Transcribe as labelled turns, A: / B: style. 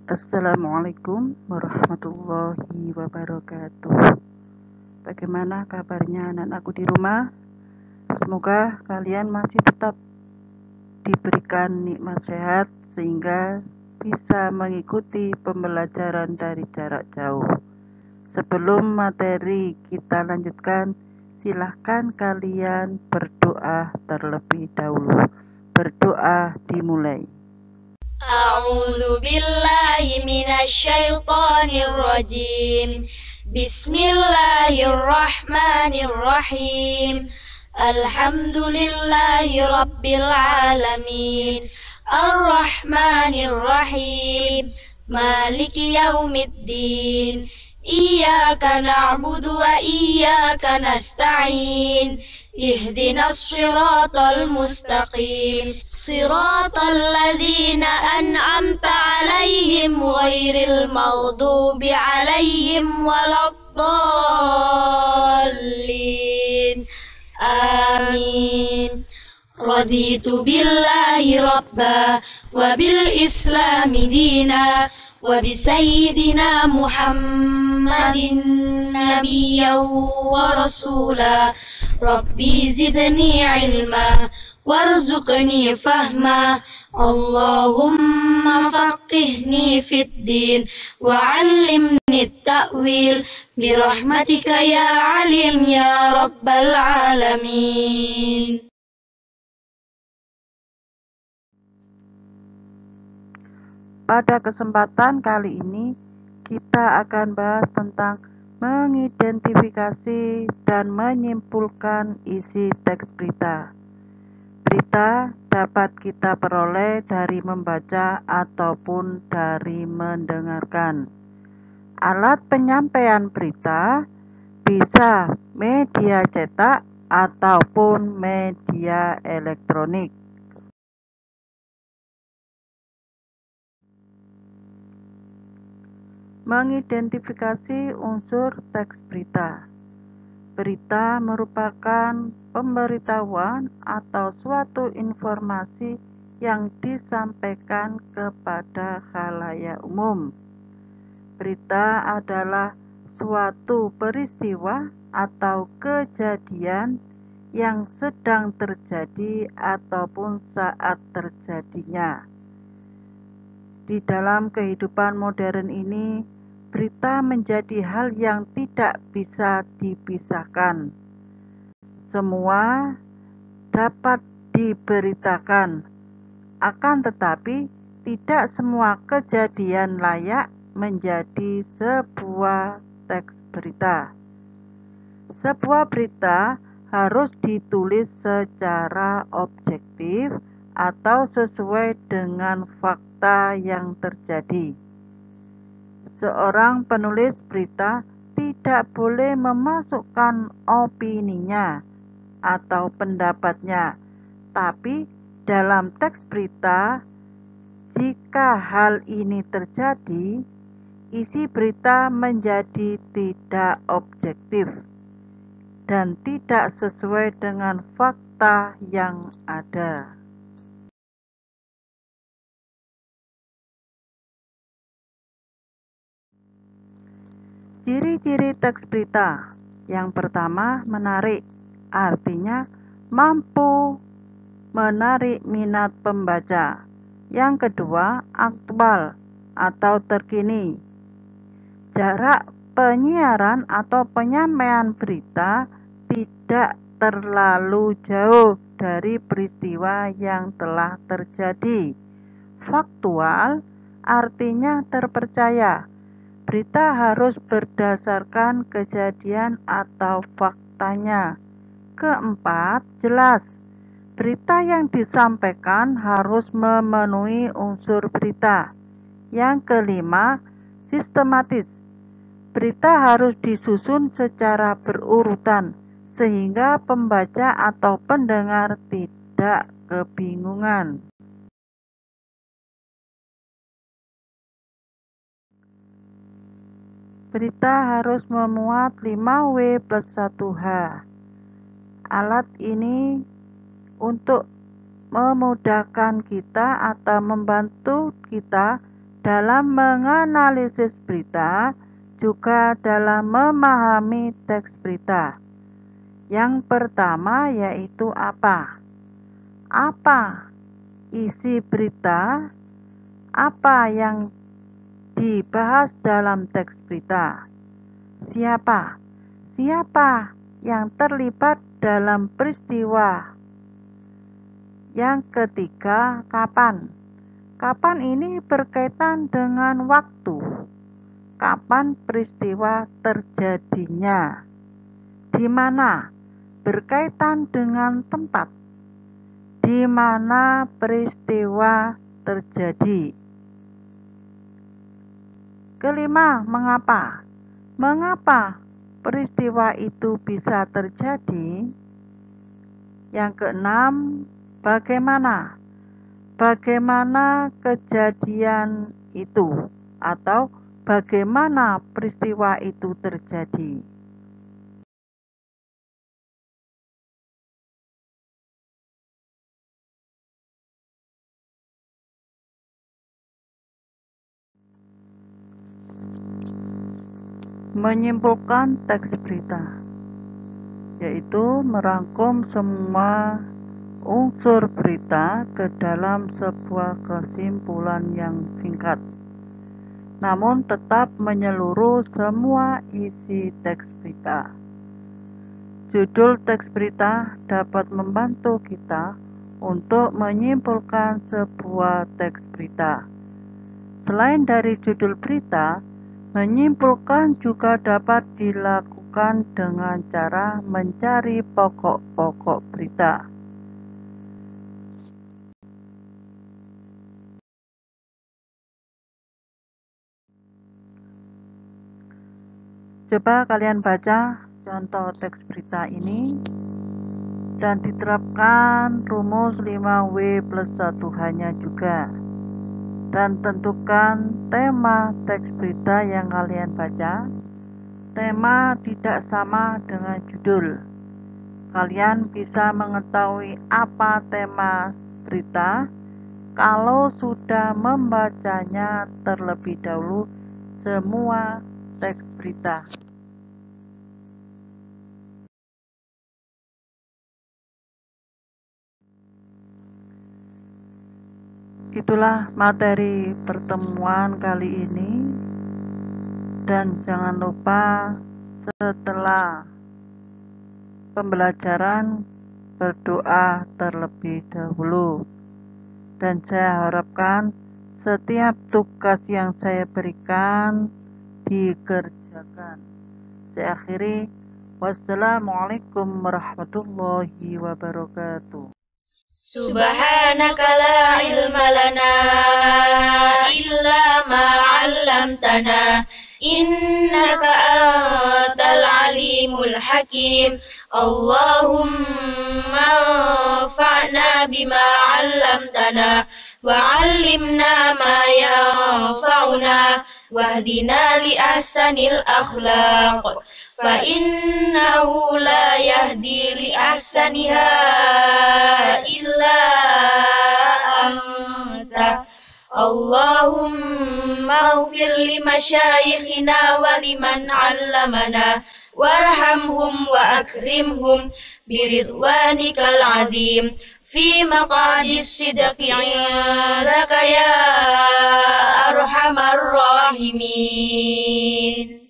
A: Assalamualaikum warahmatullahi wabarakatuh. Bagaimana kabarnya anak-anakku di rumah? Semoga kalian masih tetap diberikan nikmat sehat sehingga bisa mengikuti pembelajaran dari jarak jauh. Sebelum materi kita lanjutkan, silahkan kalian berdoa terlebih dahulu. Berdoa dimulai.
B: A'udzu billahi minasyaitonir rajim. Bismillahirrahmanirrahim. Alhamdulillahi rabbil alamin. Ar-Rahmanir Rahim. Maliki yaumiddin. Iyyaka na'budu wa iyyaka nasta'in. اهدنا الصراط المستقيم صراط الذين أنعمت عليهم غير المغضوب عليهم ولا الضالين آمين رضيت بالله ربا وبالإسلام دينا وبسيدنا محمد نبيا ورسولا ربي زدني علما وارزقني فهما اللهم فقهني في الدين وعلمني التأويل برحمتك يا عليم يا رب العالمين.
A: Pada kesempatan kali ini kita akan bahas tentang mengidentifikasi dan menyimpulkan isi teks berita. Berita dapat kita peroleh dari membaca ataupun dari mendengarkan. Alat penyampaian berita bisa media cetak ataupun media elektronik. Mengidentifikasi unsur teks berita. Berita merupakan pemberitahuan atau suatu informasi yang disampaikan kepada khalayak umum. Berita adalah suatu peristiwa atau kejadian yang sedang terjadi ataupun saat terjadinya. Di dalam kehidupan modern ini, berita menjadi hal yang tidak bisa dipisahkan. Semua dapat diberitakan, akan tetapi tidak semua kejadian layak menjadi sebuah teks berita. Sebuah berita harus ditulis secara objektif atau sesuai dengan fakta yang terjadi. Seorang penulis berita tidak boleh memasukkan opininya atau pendapatnya, tapi dalam teks berita, jika hal ini terjadi, isi berita menjadi tidak objektif dan tidak sesuai dengan fakta yang ada. Ciri-ciri teks berita. Yang pertama, menarik. Artinya, mampu menarik minat pembaca. Yang kedua, aktual atau terkini. Jarak penyiaran atau penyampaian berita tidak terlalu jauh dari peristiwa yang telah terjadi. Faktual artinya terpercaya. Berita harus berdasarkan kejadian atau faktanya. Keempat, jelas. Berita yang disampaikan harus memenuhi unsur berita. Yang kelima, sistematis. Berita harus disusun secara berurutan sehingga pembaca atau pendengar tidak kebingungan. Berita harus memuat 5W plus 1H. Alat ini untuk memudahkan kita atau membantu kita dalam menganalisis berita, juga dalam memahami teks berita. Yang pertama yaitu apa? Apa isi berita? Apa yang dibahas dalam teks berita? Siapa? Siapa yang terlibat dalam peristiwa? Yang ketiga, kapan? Kapan ini berkaitan dengan waktu. Kapan peristiwa terjadinya? Di mana? Berkaitan dengan tempat. Di mana peristiwa terjadi. Kelima, mengapa? Mengapa peristiwa itu bisa terjadi? Yang keenam, bagaimana? Bagaimana kejadian itu atau bagaimana peristiwa itu terjadi? Menyimpulkan teks berita, yaitu merangkum semua unsur berita ke dalam sebuah kesimpulan yang singkat, namun tetap menyeluruh semua isi teks berita. Judul teks berita dapat membantu kita untuk menyimpulkan sebuah teks berita. Selain dari judul berita, menyimpulkan juga dapat dilakukan dengan cara mencari pokok-pokok berita. Coba kalian baca contoh teks berita ini dan diterapkan rumus 5W+1H-nya juga. Dan tentukan tema teks berita yang kalian baca. Tema tidak sama dengan judul. Kalian bisa mengetahui apa tema berita kalau sudah membacanya terlebih dahulu semua teks berita. Itulah materi pertemuan kali ini, dan jangan lupa setelah pembelajaran berdoa terlebih dahulu, dan saya harapkan setiap tugas yang saya berikan dikerjakan. Saya akhiri, wassalamualaikum warahmatullahi wabarakatuh.
B: Subhanaka la ilma lana illa ma 'allamtana innaka antal alimul hakim. Allahumma anfa'na bima 'allamtana wa 'allimna ma yanfa'una wahdina li ahsanil akhlaq fa innahu la yahdi li ahsaniha illa anta. Allahumma ighfir li masyayikhina wa liman 'allamana warhamhum wa akrimhum biridwanikal 'azim fi maq'adis sidqi 'indaka ya arhamar rahimin.